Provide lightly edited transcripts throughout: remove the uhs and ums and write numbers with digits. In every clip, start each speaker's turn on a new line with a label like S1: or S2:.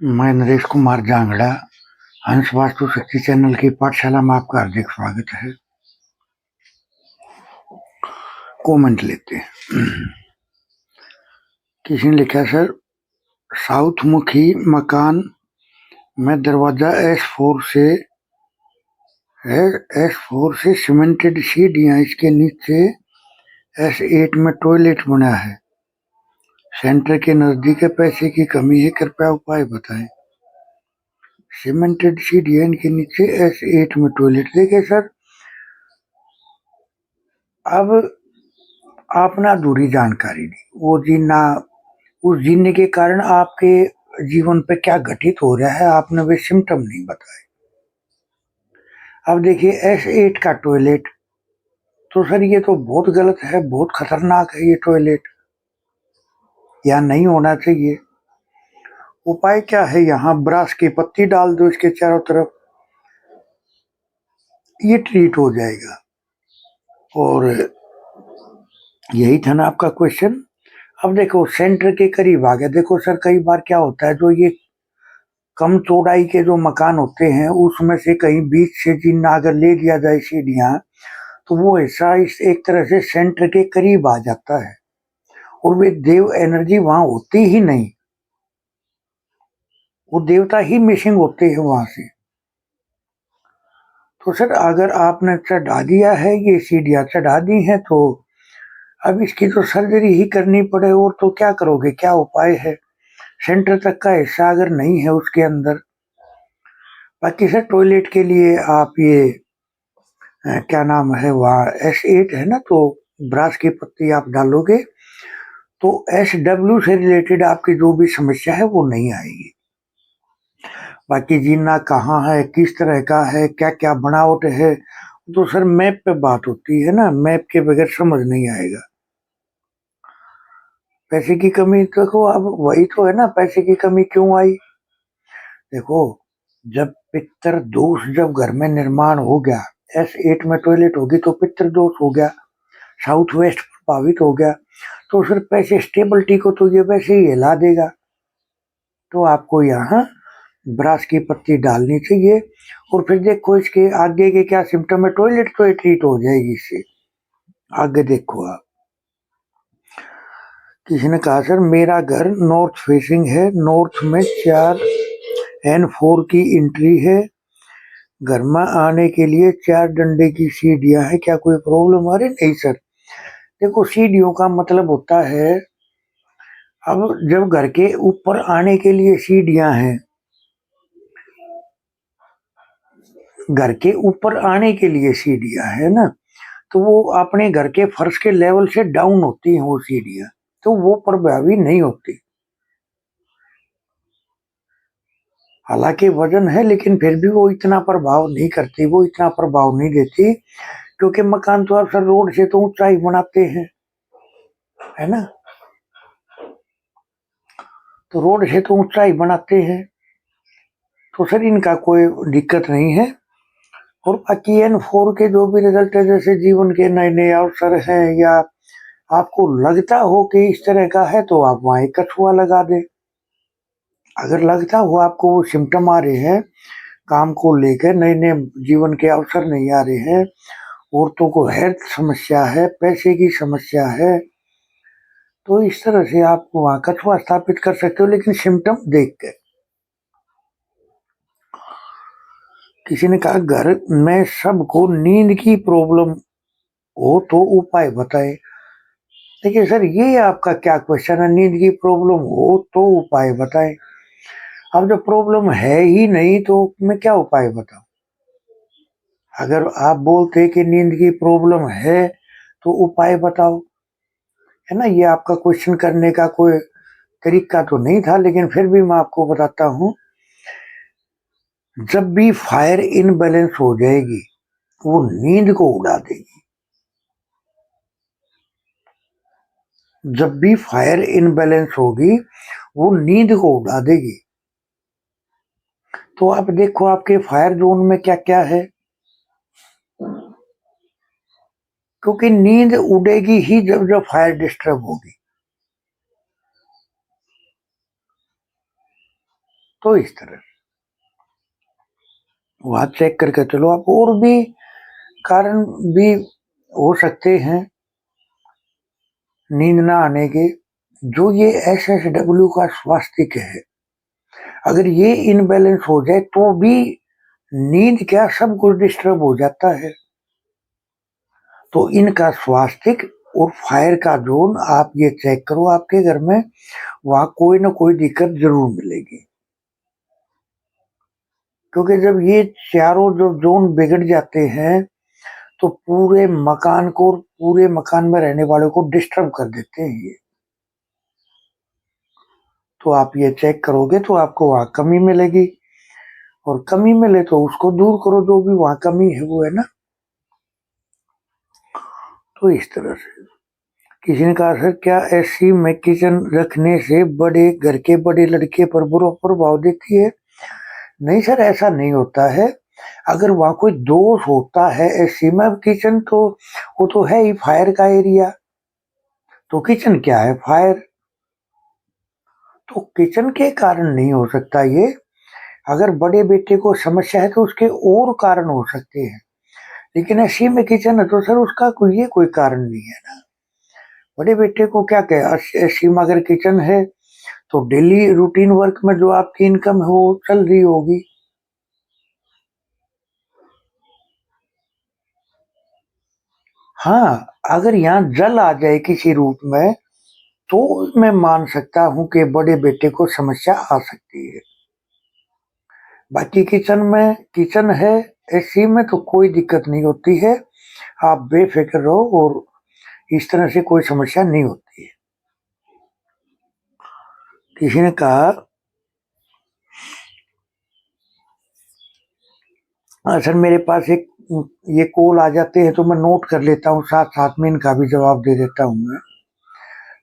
S1: मैं नरेश कुमार जांगड़ा, हंस वास्तु शक्ति चैनल की पाठशाला में आपका हार्दिक स्वागत है। कमेंट लेते हैं। किसी ने लिखा, सर साउथ मुखी मकान में दरवाजा S4 से सीमेंटेड सीढ़ियां, इसके नीचे S8 में टॉयलेट बना है, सेंटर के नजदीक है, पैसे की कमी है, कृपया उपाय बताएं। सीमेंटेड सीढ़ियां, इनके नीचे S8 में टॉयलेट। देखिए सर, अब आप ना अधूरी जानकारी दी, वो जीना, उस जीने के कारण आपके जीवन पे क्या घटित हो रहा है आपने वे सिम्टम नहीं बताए। अब देखिए S8 का टॉयलेट, तो सर ये तो बहुत गलत है, बहुत खतरनाक है ये टॉयलेट, या नहीं होना चाहिए। उपाय क्या है, यहाँ ब्रास की पत्ती डाल दो इसके चारों तरफ, ये ट्रीट हो जाएगा। और यही था ना आपका क्वेश्चन। अब देखो सेंटर के करीब आ गया। देखो सर, कई बार क्या होता है, जो ये कम चौड़ाई के जो मकान होते हैं उसमें से कहीं बीच से जिन्ना अगर ले लिया जाए सीढ़ियां, तो वो ऐसा इस एक तरह से सेंटर के करीब आ जाता है और वे देव एनर्जी वहां होती ही नहीं, वो देवता ही मिसिंग होते हैं वहां से। तो सर अगर आपने चढ़ा दिया है, ये सीढ़ियां चढ़ा दी हैं, तो अब इसकी तो सर्जरी ही करनी पड़े, और तो क्या करोगे, क्या उपाय है। सेंटर तक का हिस्सा अगर नहीं है उसके अंदर। बाकी सर टॉयलेट के लिए आप ये क्या नाम है, वहाँ S8 है ना, तो ब्रास की पत्ती आप डालोगे तो SW से रिलेटेड आपकी जो भी समस्या है वो नहीं आएगी। बाकी जीना कहाँ है, किस तरह का है, क्या क्या बनावट है, तो सर मैप पे बात होती है ना, मैप के बगैर समझ नहीं आएगा। पैसे की कमी, देखो अब वही तो है ना, पैसे की कमी क्यों आई। देखो, जब पितर दोष जब घर में निर्माण हो गया, S8 में टॉयलेट होगी तो पितर दोष हो गया, साउथ वेस्ट प्रभावित हो गया, तो फिर पैसे स्टेबिलिटी को तो ये वैसे ही हिला देगा। तो आपको यहाँ ब्रास की पत्ती डालनी चाहिए, और फिर देखो इसके आगे के क्या सिम्टम है, टॉयलेट तो ट्रीट हो जाएगी इससे। आगे देखो आप। किसी ने कहा, सर मेरा घर नॉर्थ फेसिंग है, नॉर्थ में 4N4 की एंट्री है, घर में आने के लिए 4 डंडे की सीढ़ियां हैं, क्या कोई प्रॉब्लम आ रही। नहीं सर, देखो सीढ़ियों का मतलब होता है, अब जब घर के ऊपर आने के लिए सीढ़ियां हैं, घर के ऊपर आने के लिए सीढ़ियां है ना, तो वो अपने घर के फर्श के लेवल से डाउन होती हैं वो सीढ़ियां, तो वो प्रभावी नहीं होती। हालांकि वजन है, लेकिन फिर भी वो इतना प्रभाव नहीं करती, वो इतना प्रभाव नहीं देती, क्योंकि मकान तो आप सर रोड से तो ऊंचाई बनाते हैं, है ना, तो रोड से तो ऊंचाई बनाते हैं, तो सर इनका कोई दिक्कत नहीं है। और बाकी N4 के जो भी रिजल्ट है, जैसे जीवन के नए नए अवसर हैं, या आपको लगता हो कि इस तरह का है, तो आप वहां एक कछुआ लगा दें। अगर लगता हो आपको वो सिम्टम आ रहे हैं, काम को लेकर नए नए जीवन के अवसर नहीं आ रहे हैं, औरतों को हेल्थ समस्या है, पैसे की समस्या है, तो इस तरह से आप वहां कछुआ स्थापित कर सकते हो, लेकिन सिम्टम देख के। किसी ने कहा, घर में सबको नींद की प्रॉब्लम हो तो उपाय बताए। देखिए सर, ये आपका क्या क्वेश्चन है, नींद की प्रॉब्लम हो तो उपाय बताएं। अब जब प्रॉब्लम है ही नहीं तो मैं क्या उपाय बताऊं। अगर आप बोलते कि नींद की प्रॉब्लम है तो उपाय बताओ, है ना, ये आपका क्वेश्चन करने का कोई तरीका तो नहीं था, लेकिन फिर भी मैं आपको बताता हूं। जब भी फायर इनबैलेंस हो जाएगी, वो नींद को उड़ा देगी। जब भी फायर इनबैलेंस होगी, वो नींद को उड़ा देगी। तो आप देखो आपके फायर जोन में क्या क्या है, क्योंकि नींद उड़ेगी ही जब जब फायर डिस्टर्ब होगी। तो इस तरह वहां चेक करके चलो आप। और भी कारण भी हो सकते हैं नींद ना आने के। जो ये SSW का स्वास्थ्य है, अगर ये इनबैलेंस हो जाए तो भी नींद क्या सब कुछ डिस्टर्ब हो जाता है। तो इनका स्वास्थ्य और फायर का जोन आप ये चेक करो आपके घर में, वहां कोई ना कोई दिक्कत जरूर मिलेगी। क्योंकि जब ये चारों जो जोन बिगड़ जाते हैं तो पूरे मकान को, पूरे मकान में रहने वालों को डिस्टर्ब कर देते हैं ये। तो आप ये चेक करोगे तो आपको वहां कमी मिलेगी, और कमी मिले तो उसको दूर करो, जो भी वहां कमी है वो, है ना। तो इस तरह से किसी ने कहा सर क्या ऐसी में किचन रखने से बड़े घर के बड़े लड़के पर बुरा प्रभाव देती है? नहीं सर, ऐसा नहीं होता है। अगर वहां कोई दोष होता है ऐसी में, किचन तो वो तो है ही फायर का एरिया, तो किचन क्या है, फायर। तो किचन के कारण नहीं हो सकता ये। अगर बड़े बेटे को समस्या है तो उसके और कारण हो सकते हैं, लेकिन ऐसी में किचन है तो सर उसका कोई कारण नहीं है ना। बड़े बेटे को क्या कहे, ऐसी में अगर किचन है तो डेली रूटीन वर्क में जो आपकी इनकम है वो चल रही होगी। हाँ, अगर यहाँ जल आ जाए किसी रूप में तो मैं मान सकता हूँ कि बड़े बेटे को समस्या आ सकती है। बाकी किचन है ऐसी में तो कोई दिक्कत नहीं होती है, आप बेफिक्र रहो, और इस तरह से कोई समस्या नहीं होती है। किसी ने कहा सर मेरे पास एक ये कॉल आ जाते हैं तो मैं नोट कर लेता हूँ, साथ साथ में इनका भी जवाब दे देता हूँ मैं।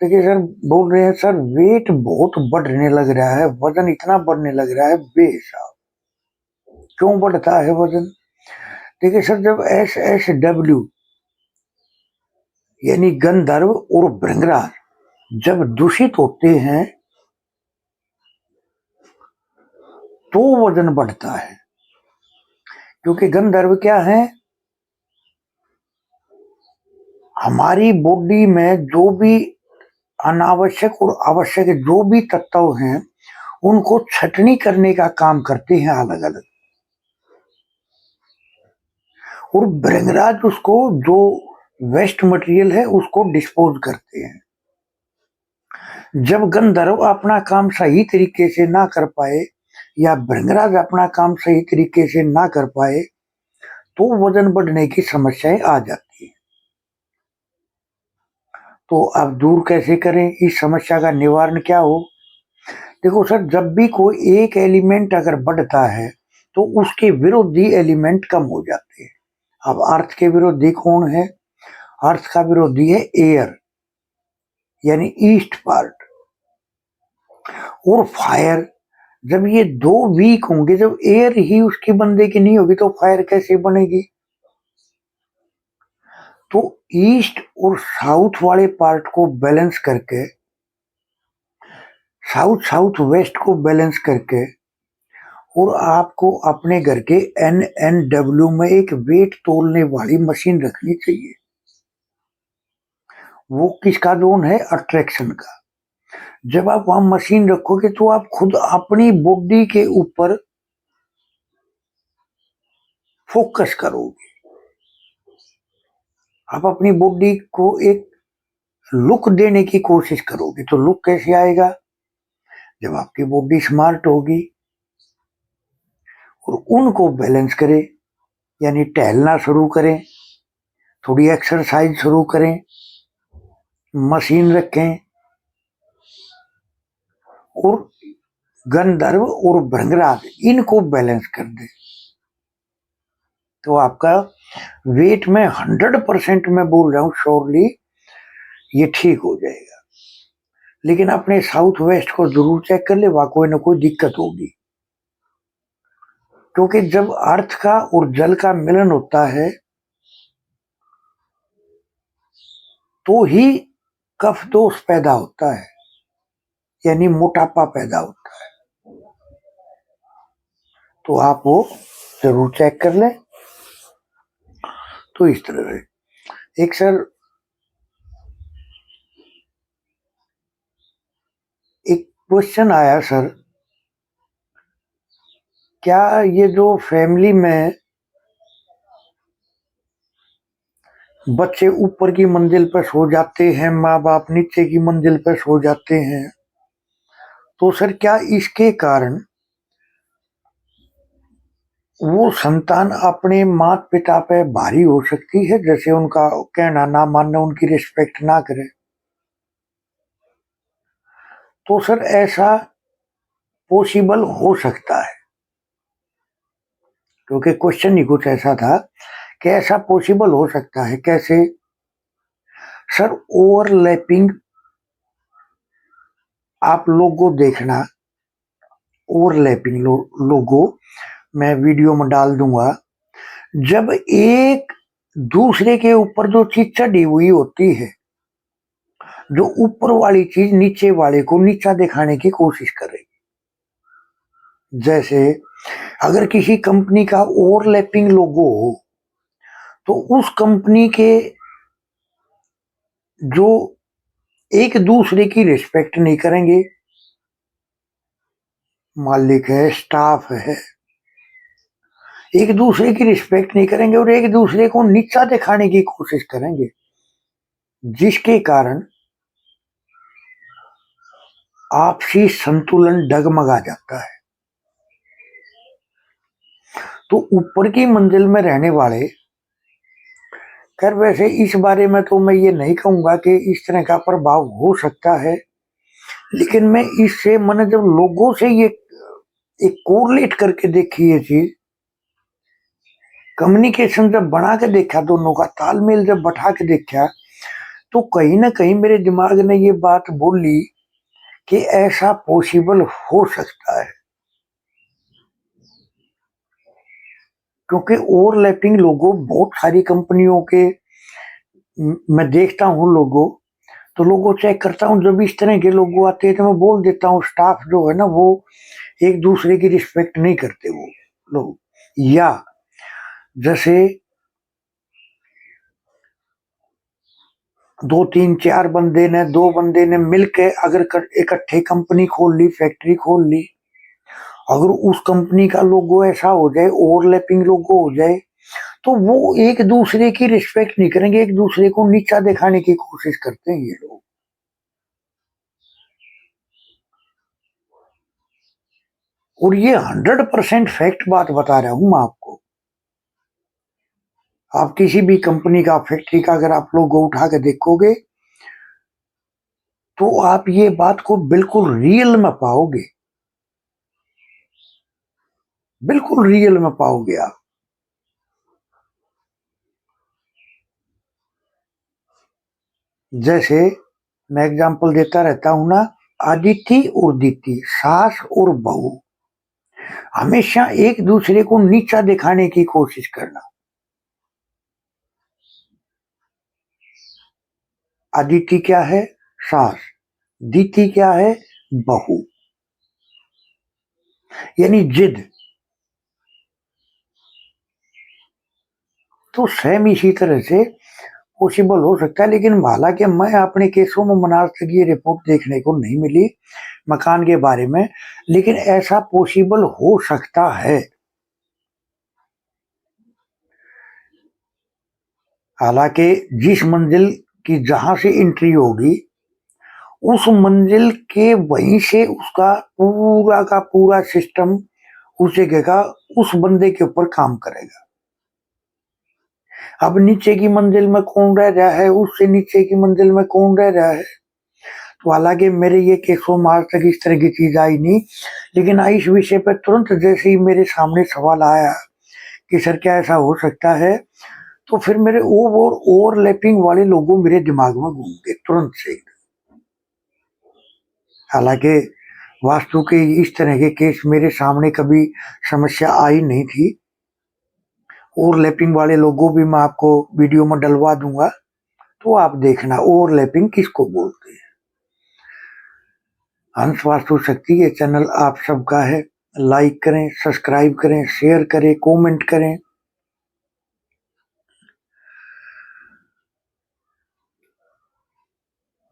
S1: देखिए सर, बोल रहे हैं सर वेट बहुत बढ़ने लग रहा है, वजन इतना बढ़ने लग रहा है बेहिसाब। क्यों बढ़ता है वजन? देखिए सर, जब SSW यानी गंधर्व और भृंगराज जब दूषित होते हैं तो वजन बढ़ता है। क्योंकि गंधर्व क्या है, हमारी बॉडी में जो भी अनावश्यक और आवश्यक जो भी तत्व हैं उनको छटनी करने का काम करते हैं अलग अलग, और भृंगराज उसको जो वेस्ट मटेरियल है उसको डिस्पोज करते हैं। जब गंधर्व अपना काम सही तरीके से ना कर पाए या भृंगराज अपना काम सही तरीके से ना कर पाए तो वजन बढ़ने की समस्याएं आ जाती है। तो अब दूर कैसे करें, इस समस्या का निवारण क्या हो? देखो सर, जब भी कोई एक एलिमेंट अगर बढ़ता है तो उसके विरोधी एलिमेंट कम हो जाते हैं। अब अर्थ के विरोधी कौन है? अर्थ का विरोधी है एयर, यानी ईस्ट पार्ट, और फायर। जब ये दो वीक होंगे, जब एयर ही उसकी बंदे की नहीं होगी तो फायर कैसे बनेगी? तो ईस्ट और साउथ वाले पार्ट को बैलेंस करके, साउथ साउथ वेस्ट को बैलेंस करके, और आपको अपने घर के NNW में एक वेट तोलने वाली मशीन रखनी चाहिए। वो किसका जोन है? अट्रैक्शन का। जब आप वहां मशीन रखोगे तो आप खुद अपनी बॉडी के ऊपर फोकस करोगे, आप अपनी बॉडी को एक लुक देने की कोशिश करोगे। तो लुक कैसे आएगा? जब आपकी बॉडी स्मार्ट होगी और उनको बैलेंस करें, यानी टहलना शुरू करें, थोड़ी एक्सरसाइज शुरू करें, मशीन रखें, और गंधर्व और भृंगराज इनको बैलेंस कर दे तो आपका वेट में 100% मैं बोल रहा हूँ श्योरली ये ठीक हो जाएगा। लेकिन अपने साउथ वेस्ट को जरूर चेक कर ले, वहां कोई ना कोई दिक्कत होगी। क्योंकि जब अर्थ का और जल का मिलन होता है तो ही कफ दोष पैदा होता है, यानी मोटापा पैदा होता है। तो आप वो जरूर चेक कर लें। तो इस तरह से एक सर एक क्वेश्चन आया सर, क्या ये जो फैमिली में बच्चे ऊपर की मंजिल पर सो जाते हैं, माँ बाप नीचे की मंजिल पर सो जाते हैं, तो सर क्या इसके कारण वो संतान अपने माता पिता पे भारी हो सकती है, जैसे उनका कहना ना मानना, उनकी रिस्पेक्ट ना करे? तो सर ऐसा पॉसिबल हो सकता है, क्योंकि क्वेश्चन ही कुछ ऐसा था कि ऐसा पॉसिबल हो सकता है। कैसे सर? ओवरलैपिंग आप लोगो देखना, ओवरलैपिंग लोगो मैं वीडियो में डाल दूंगा। जब एक दूसरे के ऊपर जो चीज चढ़ी हुई होती है, जो ऊपर वाली चीज नीचे वाले को नीचा दिखाने की कोशिश कर रही, जैसे अगर किसी कंपनी का ओवरलैपिंग लोगो हो तो उस कंपनी के जो एक दूसरे की रिस्पेक्ट नहीं करेंगे, मालिक है, स्टाफ है, एक दूसरे की रिस्पेक्ट नहीं करेंगे और एक दूसरे को नीचा दिखाने की कोशिश करेंगे, जिसके कारण आपसी संतुलन डगमगा जाता है। तो ऊपर की मंजिल में रहने वाले, खैर वैसे इस बारे में तो मैं ये नहीं कहूंगा कि इस तरह का प्रभाव हो सकता है, लेकिन मैं इससे मैंने जब लोगों से ये एक कोरिलेट करके देखी ये चीज, कम्युनिकेशन जब बना के देखा, दोनों का तालमेल जब बैठा के देखा, तो कहीं ना कहीं मेरे दिमाग ने ये बात बोली कि ऐसा पॉसिबल हो सकता है। क्योंकि ओवरलैपिंग लोगो बहुत सारी कंपनियों के मैं देखता हूँ लोगो, तो लोगो चेक करता हूँ, जब इस तरह के लोगो आते हैं तो मैं बोल देता हूँ, स्टाफ जो है ना वो एक दूसरे की रिस्पेक्ट नहीं करते वो लोग। या जैसे 2 3 4 बंदे ने मिलके अगर इकट्ठे कंपनी खोल ली, फैक्ट्री खोल ली, अगर उस कंपनी का लोगो ऐसा हो जाए, ओवरलैपिंग लोगो हो जाए, तो वो एक दूसरे की रिस्पेक्ट नहीं करेंगे, एक दूसरे को नीचा दिखाने की कोशिश करते हैं ये लोग। और ये 100% फैक्ट बात बता रहा हूं मैं आपको। आप किसी भी कंपनी का, फैक्ट्री का अगर आप लोगो उठा के देखोगे तो आप ये बात को बिल्कुल रियल में पाओगे, बिल्कुल रियल में पाओगे आप। जैसे मैं एग्जांपल देता रहता हूं ना, आदिति और दीप्ति, सास और बहू, हमेशा एक दूसरे को नीचा दिखाने की कोशिश करना। आदिति क्या है? सास। दीप्ति क्या है? बहू। यानी जिद। तो सेम इसी तरह से पॉसिबल हो सकता है, लेकिन हालांकि मैं अपने केसों में मना तक ये रिपोर्ट देखने को नहीं मिली मकान के बारे में, लेकिन ऐसा पॉसिबल हो सकता है। हालांकि जिस मंजिल की जहां से एंट्री होगी, उस मंजिल के वहीं से उसका पूरा का पूरा सिस्टम उस जगह का उस बंदे के ऊपर काम करेगा। अब नीचे की मंजिल में कौन रह रहा है, उससे नीचे की मंजिल में कौन रह रहा है, तो हालांकि मेरे ये केसों में आज तक इस तरह की चीज आई नहीं, लेकिन आई इस विषय पर तुरंत जैसे ही मेरे सामने सवाल आया कि सर क्या ऐसा हो सकता है, तो फिर मेरे ओवरलैपिंग वाले लोगों मेरे दिमाग में घूम गए तुरंत से। हालांकि वास्तु के इस तरह के केस मेरे सामने कभी समस्या आई नहीं थी। ओवरलैपिंग वाले लोगों भी मैं आपको वीडियो में डलवा दूंगा, तो आप देखना ओवरलैपिंग किसको बोलते हैं। हंस वास्तु शक्ति ये चैनल आप सबका है। लाइक करें, सब्सक्राइब करें, शेयर करें, कमेंट करें।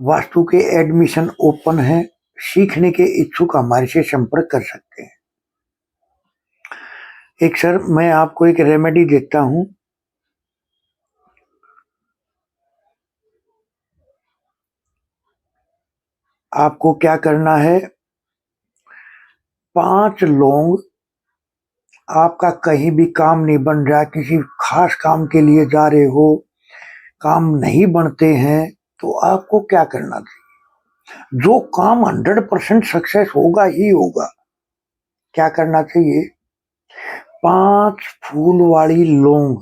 S1: वास्तु के एडमिशन ओपन है, सीखने के इच्छुक हमारे से संपर्क कर सकते हैं। एक सर मैं आपको एक रेमेडी देता हूं। आपको क्या करना है, 5 लौंग, आपका कहीं भी काम नहीं बन रहा, किसी खास काम के लिए जा रहे हो, काम नहीं बनते हैं, तो आपको क्या करना चाहिए? जो काम 100% सक्सेस होगा ही होगा, क्या करना चाहिए? 5 फूल वाली लौंग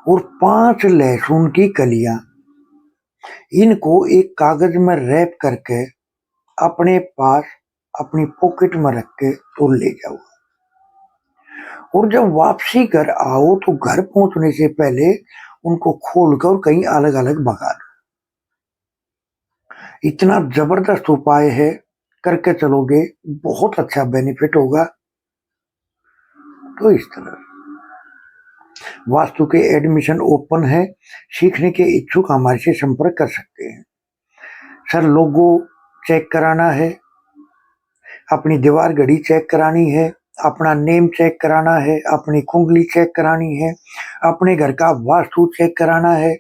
S1: और 5 लहसुन की कलियां, इनको एक कागज में रैप करके अपने पास अपनी पॉकेट में रख के तो ले जाओ। और जब वापसी घर आओ तो घर पहुंचने से पहले उनको खोलकर कहीं अलग अलग भगा दो। इतना जबरदस्त उपाय है, करके चलोगे बहुत अच्छा बेनिफिट होगा। तो इस तरह वास्तु के एडमिशन ओपन है, सीखने के इच्छुक हमारे से संपर्क कर सकते हैं। सर लोगो चेक कराना है, अपनी दीवार घड़ी चेक करानी है, अपना नेम चेक कराना है, अपनी कुंडली चेक करानी है, अपने घर का वास्तु चेक कराना है,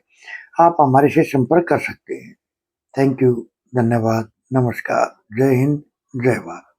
S1: आप हमारे से संपर्क कर सकते हैं। थैंक यू, धन्यवाद, नमस्कार, जय हिंद, जय भारत।